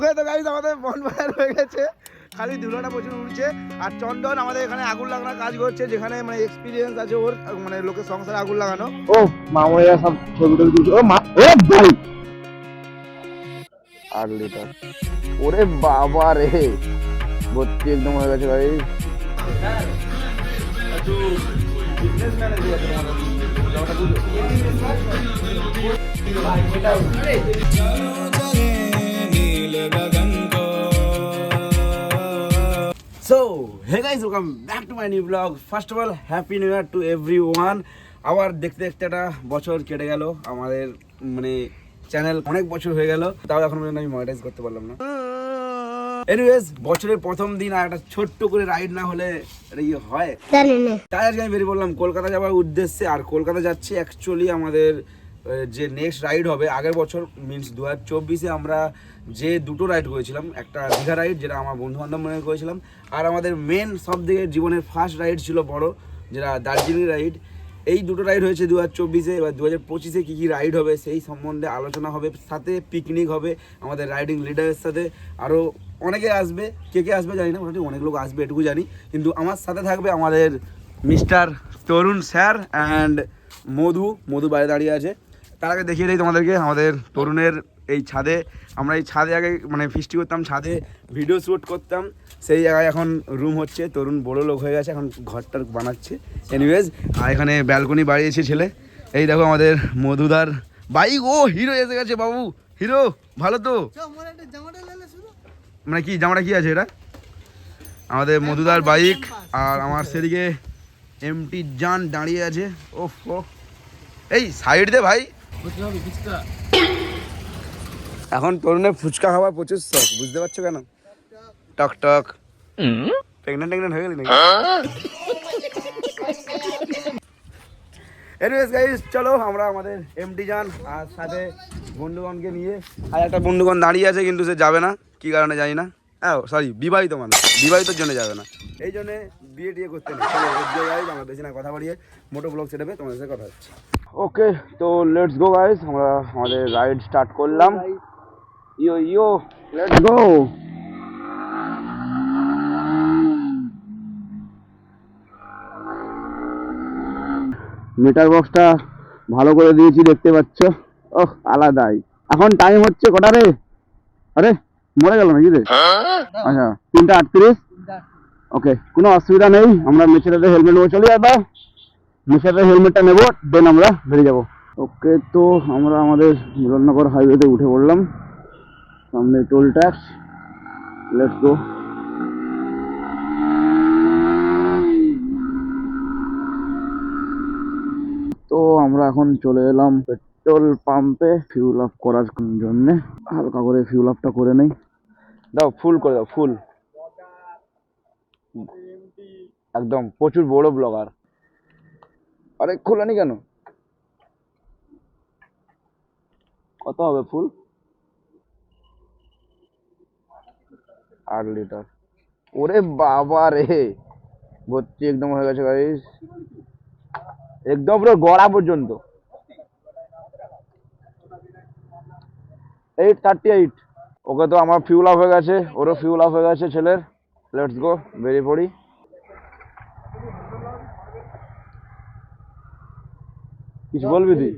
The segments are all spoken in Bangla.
ওকে তো গাইস আমাদের বনফায়ার হয়ে গেছে, খালি ধুলোটা প্রচুর উঠছে। আর চন্দন আমাদের এখানে আগুন লাগানোর কাজ করছে, যেখানে মানে এক্সপিরিয়েন্স আছে ওর, মানে লোকের সংসারে আগুন লাগানো। ও মামুরা সব ছবি টবি তুলছে। ও মা, ও ভাই 8 লিটার, ওরে বাবা রে, ভর্তি একদম হয়ে গেছে ভাই। So, hey guys, welcome back to my new vlog. First of all, happy new year to everyone. আবার দেখতে দেখতে একটা বছর কেটে গেল আমাদের, মানে চ্যানেল অনেক বছর হয়ে গেল, তাও এখন পর্যন্ত আমি মনিটাইজ করতে পারলাম না। এনিওয়েজ, বছরের প্রথম দিন আর একটা ছোট্ট করে রাইড না হলে এটা কি হয়? তাই আজকে আমি বেরিয়ে পড়লাম কলকাতা যাওয়ার উদ্দেশ্যে। আর কলকাতা যাচ্ছি অ্যাকচুয়ালি আমাদের যে নেক্সট রাইড হবে, আগের বছর মিনস 2024-এ আমরা যে দুটো রাইড করেছিলাম, একটা দীঘা রাইড যেটা আমার বন্ধু বান্ধব মনে করেছিলাম, আর আমাদের মেন সব থেকে জীবনের ফার্স্ট রাইড ছিল বড়, যেটা দার্জিলিং রাইড। এই দুটো রাইড হয়েছে 2024-এ। এবার 2025-এ কী কী রাইড হবে সেই সম্বন্ধে আলোচনা হবে, সাথে পিকনিক হবে আমাদের রাইডিং লিডারের সাথে। আরও অনেকে আসবে, কে কে আসবে জানি না, মোটামুটি অনেক লোক আসবে এটুকু জানি। কিন্তু আমার সাথে থাকবে আমাদের মিস্টার তরুণ স্যার অ্যান্ড মধু বাইরে দাঁড়িয়ে আছে। তার আগে দেখিয়ে দিই তোমাদেরকে আমাদের তরুণের এই ছাদে, আমরা এই ছাদে আগে মানে ফিস্টি করতাম, ছাদে ভিডিও শ্যুট করতাম, সেই জায়গায় এখন রুম হচ্ছে। তরুণ বড় লোক হয়ে গেছে, এখন ঘরটার বানাচ্ছে। এনিওয়েজ, আর এখানে ব্যালকনি বাড়িয়েছে ছেলে। এই দেখো আমাদের মধুদার বাইক, ও হিরো এসে গেছে বাবু, হিরো ভালো তো। মানে কি জামাটা কি আছে এটা? আমাদের মধুদার বাইক। আর আমার সেদিকে এমটি জান দাঁড়িয়ে আছে। ওফ, এই সাইড দে ভাই। এখন তরুণের ফুচকা খাওয়ার প্রচুর শখ, বুঝতে পারছো কেন? টক টক প্রেগনেন্ট হয়ে গেলি নাকি? এনিওয়েজ গাইস, চলো আমরা আমাদের এমটি যান আর সাথে বন্ধুগণকে নিয়ে। আর একটা বন্ধুগণ দাঁড়িয়ে আছে কিন্তু সে যাবে না, কি কারণে জানি না। হ্যাঁ সরি, বিবাহিত মানুষ, বিবাহিতর জন্য যাবে না, এই জন্যে বিয়ে টিয়ে করতে নেই। চলো গাইস, আমরা বেশি না কথা বাড়িয়ে মোটো ব্লগ সেটাবে তোমাদের সাথে কথা হচ্ছে। ওকে, তো লেটস গো গাইস, আমরা আমাদের রাইড স্টার্ট করলাম। ইয়ো লেটস গো। মিটার বক্সটা ভালো করে দিয়েছি, দেখতে পাচ্ছ। ওহ আলাদাই। এখন টাইম হচ্ছে কটা রে? আরে মরে গেল নাকি রে? আচ্ছা 3:38। ওকে, কোনো অসুবিধা নেই, আমরা মেছেরাতে হেলমেট নেবো। চলে যাবো, মেছেরাতে হেলমেটটা নেবো, দেন আমরা বেরিয়ে যাবো। ওকে, তো আমরা আমাদের মিলননগর হাইওয়েতে উঠে পড়লাম, সামনে টোল ট্যাক্স। Let's go. তো আমরা এখন চলে এলাম পেট্রোল পাম্পে ফিউল আপ করার জন্য। হালকা করে ফিউল আপটা করে নেই। দাও ফুল করে দাও, ফুল একদম, প্রচুর বড় ব্লগার। আরে খোলানি কেন? কত হবে ফুল? 8 লিটার, ওরে বাবা রে, ভর্তি একদম হয়ে গেছে গাইস, একদম পুরো গড়া পর্যন্ত। 8:38। ওকে, তো আমার ফিউল আপ হয়ে গেছে, ওরও ফিউল আপ হয়ে গেছে ছেলের। লেটস গো, বেরিয়ে পড়ি। কিছু বলবি তুই?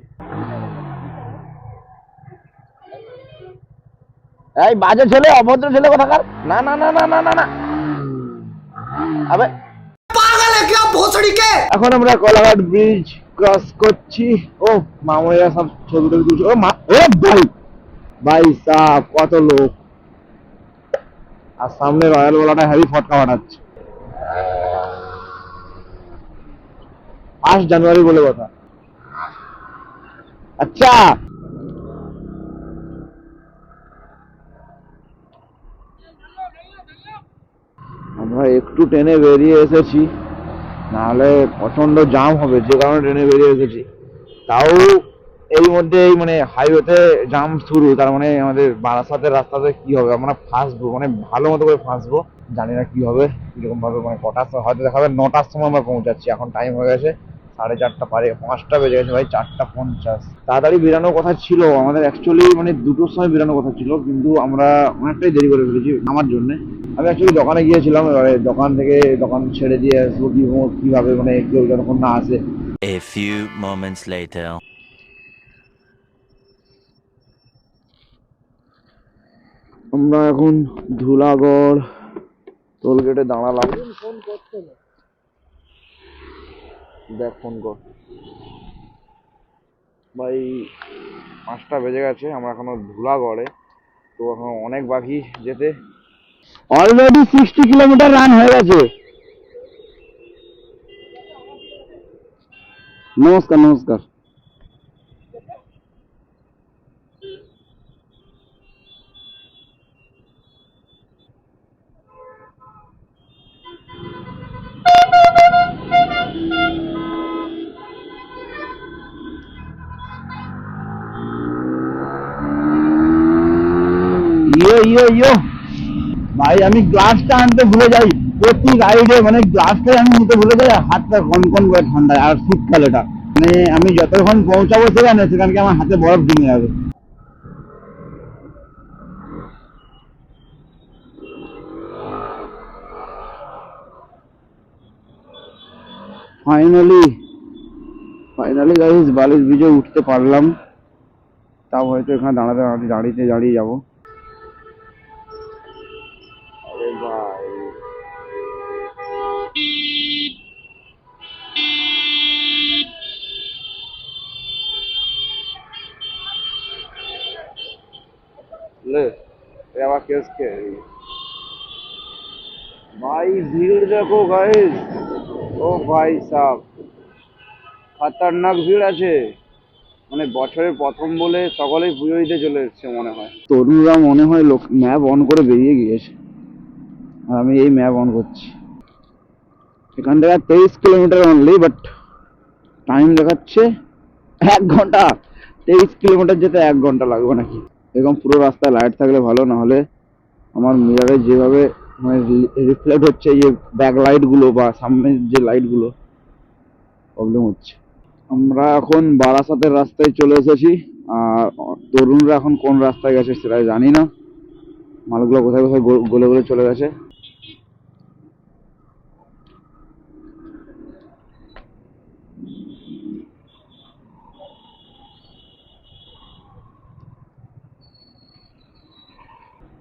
এই বাজে ছেলে, অভদ্র ছেলে কোথাকার। না না না না না না না, আবে পাগল है क्या भोसड़ी के। এখন আমরা কোলাঘাট ব্রিজ ক্রস করছি। ও মামুরা সব ছবি টবি তুলছে। ও মা, ও ভাই ভাই সাহেব, কত লোক। আর সামনে রয়্যাল ওয়ালাটা হেভি ফটকা ফাটাচ্ছে। 1 জানুয়ারি বলে কথা। আচ্ছা, আমরা একটু ট্রেনে বেরিয়ে এসেছি, নাহলে প্রচন্ড জাম হবে, যে কারণে ট্রেনে বেরিয়ে এসেছি। তাও এই মধ্যে এই মানে হাইওয়েতে জাম শুরু, তার মানে আমাদের বারাসাতের রাস্তাতে কি হবে, আমরা ফাঁসবো, মানে ভালো মতো করে ফাঁসবো। জানি না কি হবে, কিরকম ভাবে, মানে কটার সময় হয়তো দেখাবে 9টার সময় আমরা পৌঁছাচ্ছি। এখন টাইম হয়ে গেছে 4:30 পারে, 5টা বেজে গেছে ভাই, 4:50। তাড়াতাড়ি বেরানোর কথা ছিল আমাদের, অ্যাকচুয়ালি মানে 2টোর সময় বেরানোর কথা ছিল, কিন্তু আমরা অনেকটাই দেরি করে ফেলেছি আমার জন্য। আমি অ্যাকচুয়ালি দোকানে গিয়েছিলাম, এবারে দোকান ছেড়ে দিয়ে আসবো কিভাবে, মানে কেউ যতক্ষণ না আসে। A few moments later. আমরা এখন ধুলাগড় টোল গেটে দাঁড়ালাম। দেখ ফোন কর ভাই। 5টা বেজে গেছে, আমরা এখনো ধুলাগড়ে, তো এখন অনেক বাকি যেতে। অলরেডি 60 কিলোমিটার রান হয়ে গেছে। নমস্কার নমস্কার। ইয়ো ভাই, আমি গ্লাসটা আনতে ভুলে যাই প্রতি রাইডে, মানে গ্লাসটাই আমি নিতে ভুলে যাই, হাতটা কনকন করে ঠান্ডায়, আর শীতকালেটা মানে আমি যতক্ষণ পৌঁছাবো সেখানকে আমার হাতে বরফ জমে যাবে। ফাইনালি গাইস বালিশ ব্রিজে উঠতে পারলাম। তাও হয়তো এখানে দাঁড়িয়ে যাবো। আরে ভাই, ले ये आवाज किसके है? भाई भीड़ देखो गाइस, ও ভাই সাহেব, খতরনাক ভিড় আছে। মানে বছরের প্রথম বলে সকলেই পুজো দিতে চলে এসছে মনে হয়। তরুণরা মনে হয় ম্যাপ অন করে বেরিয়ে গিয়েছে, আর আমি এই ম্যাপ অন করছি। এখান থেকে 23 কিলোমিটার অনলি, বাট টাইম দেখাচ্ছে 1 ঘন্টা। 23 কিলোমিটার যেতে 1 ঘন্টা লাগবে নাকি? এরকম পুরো রাস্তায় লাইট থাকলে ভালো, না হলে আমার মিরারে যেভাবে মানে রিফ্লেক্ট হচ্ছে, এই যে ব্যাক লাইট গুলো বা সামনের যে লাইট গুলো, প্রবলেম হচ্ছে। আমরা এখন বারাসাতের রাস্তায় চলে এসেছি, আর তরুণরা এখন কোন রাস্তায় গেছে সেটা জানি না। মালগুলো কোথায় কোথায় গলে গলে চলে গেছে।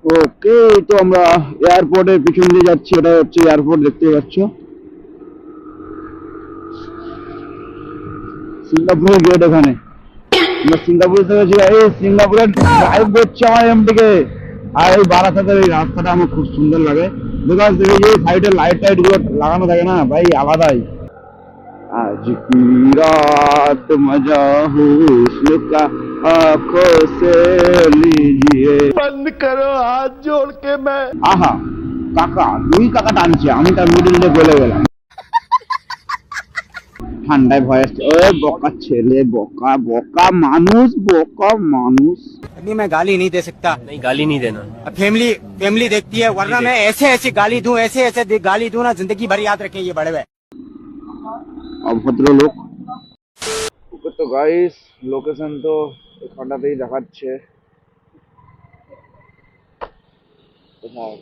ওকে, তো আমরা এয়ারপোর্টের পিছন দিয়ে যাচ্ছি, এটা হচ্ছে এয়ারপোর্ট, দেখতে পাচ্ছ। সিঙ্গাপুরের গেট এখানে। আমরা সিঙ্গাপুর থেকে সিঙ্গাপুরের ড্রাইভ করছি আমার এমটিকে। আর এই বারাসাতের এই রাস্তাটা আমার খুব সুন্দর লাগে, বিকজ এই যে সাইডে লাইট টাইট গুলো লাগানো থাকে না ভাই, আলাদাই। আজ কি রাত মজা হুস্ন কা आंखों से लीजिए, बंद करो हाथ जोड़ के मैं। আহা কাকা, দুই কাকা টানছে, আমি তার মিডিল দিয়ে গলে গেলাম ঠান্ডায় ভয়েস। ওই বকা ছেলে, বকা বকা মানুষ। अभी मैं गाली नहीं दे सकता। नहीं गाली नहीं देना। अब फैमिली देखती है, वरना मैं ऐसे गाली दूं, ऐसे गाली दूं ना, जिंदगी भर याद रखें ये बड़े हुए। অভদ্র লোক। ওকে তো গাইস, লোকেশন তো এখানটাতেই দেখাচ্ছে। কোথায়?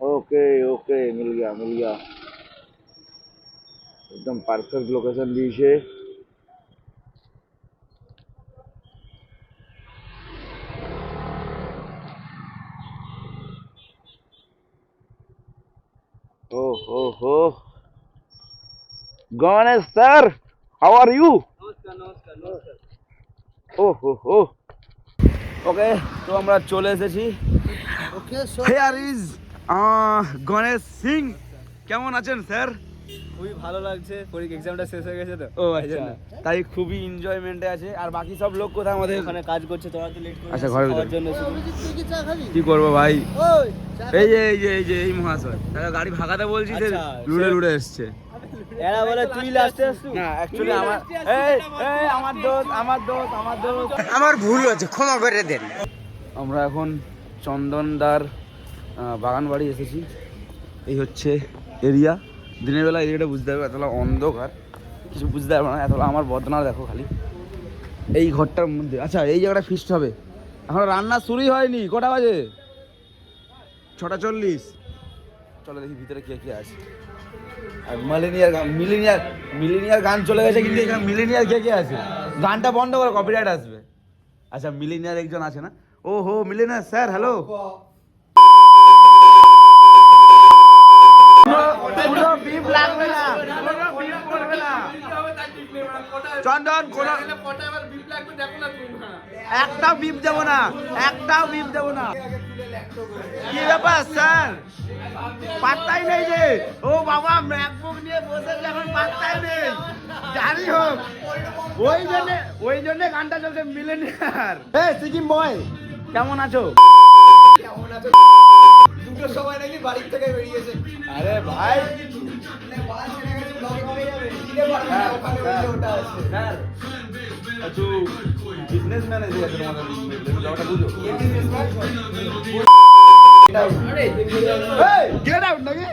ओके मिल गया एकदम परफेक्ट लोकेशन दिए। हो Ganesh sir, how are you? नमस्कार। ওকে, তো আমরা চলে এসেছি। Here is Ganesh Singh. কেমন আছেন স্যার? খুবই ভালো লাগছে, পরীক্ষা এক্সামটা শেষ হয়ে গেছে তো। ও আচ্ছা, তাই খুবই এনজয়মেন্টে আছে। আর বাকি সব লোক কোথায়? আমাদের ওখানে কাজ করছে, তোরা তো লেট করে আচ্ছা, ঘরের খাওয়ার ভিতরে। জন্য শুধু। কি করবো ভাই, এই মহাশয় তাকে গাড়ি ভাগাতে বলছি, সে আচ্ছা, লুড়ে এসছে। এরা বলে তুই লাস্টে আসছিস। না অ্যাকচুয়ালি আমার দোষ। আমার ভুল হয়েছে, ক্ষমা করে দেন। আমরা এখন চন্দনদার বাগান বাড়ি এসেছি। এই হচ্ছে এরিয়া। দিনের বেলা এরিয়াটা বুঝতে পারবে, এতলা অন্ধকার কিছু বুঝতে পারবে না। এতলা আমার বদনা দেখো খালি এই ঘরটার মধ্যে। আচ্ছা এই জায়গাটা ফিস্ট হবে, এখন রান্না শুরুই হয়নি। কটা বাজে? 6:40। চলো দেখি ভিতরে কে কে আছে। আর মিলেনিয়ার গান চলে গেছে, কিন্তু এখানে মিলেনিয়ার কে কে আছে? গানটা বন্ধ করে কপিরাইট আসবে। আচ্ছা মিলেনিয়ার একজন আছে না? ও হো মিলেনিয়ার স্যার, হ্যালো। চন্দন একটাও বিপ দেবো না, একটাও বিপ দেবো না। কি ব্যাপার স্যার, পাত্তাই নেই যে। ও বাবা ম্যাকবুক নিয়ে বসেছে, এখন পাত্তাই নেই। জানি হোক ওই জন্য গানটা চলছে মিলেনিয়ার। এই সিকিম বয় কেমন আছো? দুটো সময় নাকি বাড়ি থেকে বেরিয়েছে। আরে ভাই স্যার একটু বিজনেসম্যান এসে গেছে তোমাদের ব্যাপারটা বুঝো। গেট আউট নাকি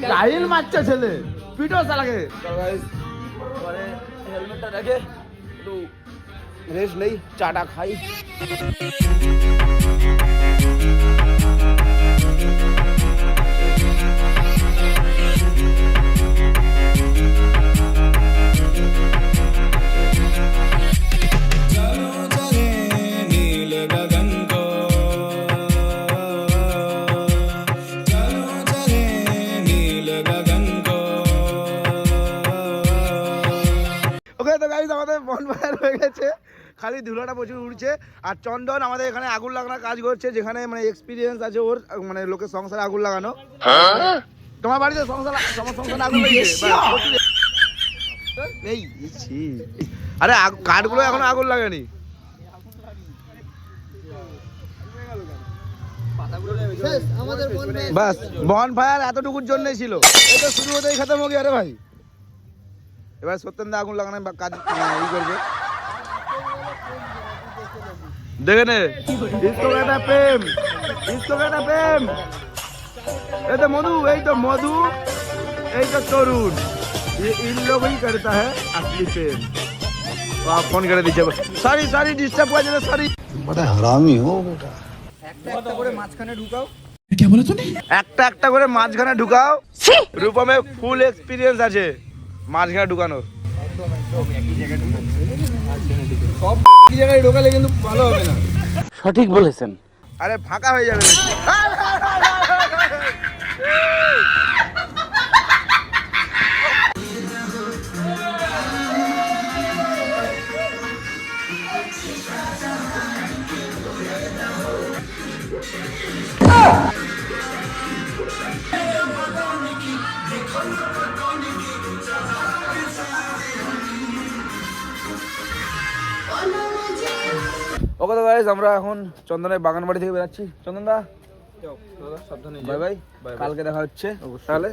স্টাইল মারছে ছেলে, পিটো চালাকে। পরে হেলমেটটা রেখে একটু রেস্ট নেই, চাটা খাই। ওকে তো গাইস আমাদের বনফায়ার হয়ে গেছে, খালি ধুলোটা প্রচুর উঠছে। আর চন্দন আমাদের এখানে আগুন লাগানোর কাজ করছে, যেখানে মানে এক্সপিরিয়েন্স আছে ওর, মানে লোকের সংসারে আগুন লাগানো। তোমার বাড়িতে সংসারে আগুন লেগেছে? এই ছি, আরে কাঠগুলো এখনো আগুন লাগেনি। বাস বনফায়ার এতটুকুর জন্যই ছিল, এই তো শুরু হতেই খতম হয়ে গেছে ভাই। এবার সত্যেন দা আগুন লাগানোর কাজ ই করবে, দেখে নে। इसको कहता प्रेम। এই তো মধু, এই তো তরুণ, ये इन लोग ही करता है असली प्रेम। तो आप फोन करे दीजिए। सॉरी डिस्टर्ब कर दिया, सॉरी। बड़ा हरामी हो बेटा। একটা করে মাঝখানে ঢুকাও। क्या बोला तूने? একটা করে মাঝখানে ঢুকাও। রূপমে ফুল এক্সপিরিয়েন্স আছে মাঝখানে ঢুকানোর। সব জায়গায় ঢোকালে কিন্তু ভালো হবে না। সঠিক বলেছেন। আরে ফাঁকা হয়ে যাবে। ওকে তো গাইস আমরা এখন চন্দনের বাগান বাড়ি থেকে বেরাচ্ছি। চন্দন দা বাই বাই, কালকে দেখা হচ্ছে তাহলে।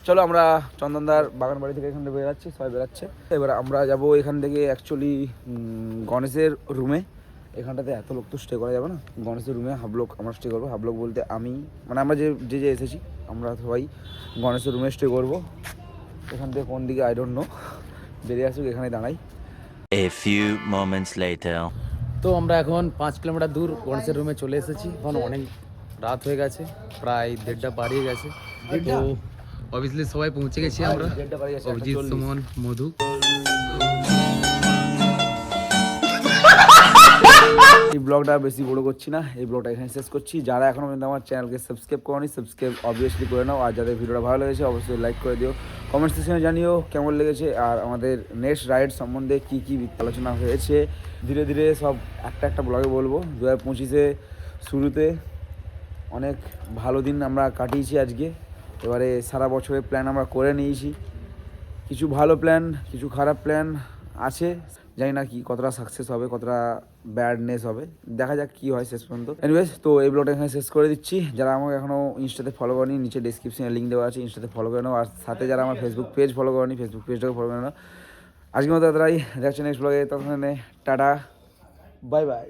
চলো আমরা চন্দনদার বাগান বাড়ি থেকে এখান থেকে বেরাচ্ছি, সবাই বেরাচ্ছে। এবার আমরা যাব এখান থেকে অ্যাকচুয়ালি গণেশের রুমে। এখানটাতে এত লোক তো স্টে করা যাবে না, গণেশের রুমে হাফ লোক আমরা স্টে করবো। হাফ লোক বলতে আমি, মানে আমরা যে এসেছি আমরা সবাই গণেশের রুমে স্টে করবো। এখান থেকে কোন দিকে আই ডোন্ট নো, বেরিয়ে আসুক, এখানে দাঁড়াই। A few moments later. তো আমরা এখন 5 কিলোমিটার দূর গণেশের রুমে চলে এসেছি। এখন অনেক রাত হয়ে গেছে, প্রায় 1:30 পারিয়ে গেছে। তো অবভিয়াসলি সবাই পৌঁছে গেছি আমরা, অভিজিৎ, সুমন, মধু। এই ব্লগটা বেশি বড় করছি না, এই ব্লগটা এখানে শেষ করছি। যারা এখনো পর্যন্ত আমার চ্যানেলকে সাবস্ক্রাইব করোনি, সাবস্ক্রাইব অবভিয়াসলি করে নাও। আর যাদের ভিডিওটা ভালো লেগেছে অবশ্যই লাইক করে দিও, কমেন্ট সেকশনে জানিও কেমন লেগেছে। আর আমাদের নেক্সট রাইড সম্বন্ধে কী আলোচনা হয়েছে ধীরে ধীরে সব একটা ব্লগে বলবো। 2025-এ শুরুতে অনেক ভালো দিন আমরা কাটিয়েছি আজকে। এবারে সারা বছরের প্ল্যান আমরা করে নিয়েছি, কিছু ভালো প্ল্যান, কিছু খারাপ প্ল্যান আছে। জানি না কি কতটা সাকসেস হবে, কতটা ব্যাডনেস হবে, দেখা যাক কি হয় শেষ পর্যন্ত। এনিওয়েজ তো এই ব্লগটা এখানে শেষ করে দিচ্ছি। যারা আমাকে এখনও ইনস্টাতে ফলো করেনি, নিচে ডিসক্রিপশনে লিঙ্ক দেওয়া আছে, ইনস্টাতে ফলো করে নাও। আর সাথে যারা আমার ফেসবুক পেজ ফলো করেনি, ফেসবুক পেজটাকে ফলো করে নাও। আজকের মতো এতটাই, দেখছি নেক্সট ব্লগে। তখন টাটা, বাই বাই।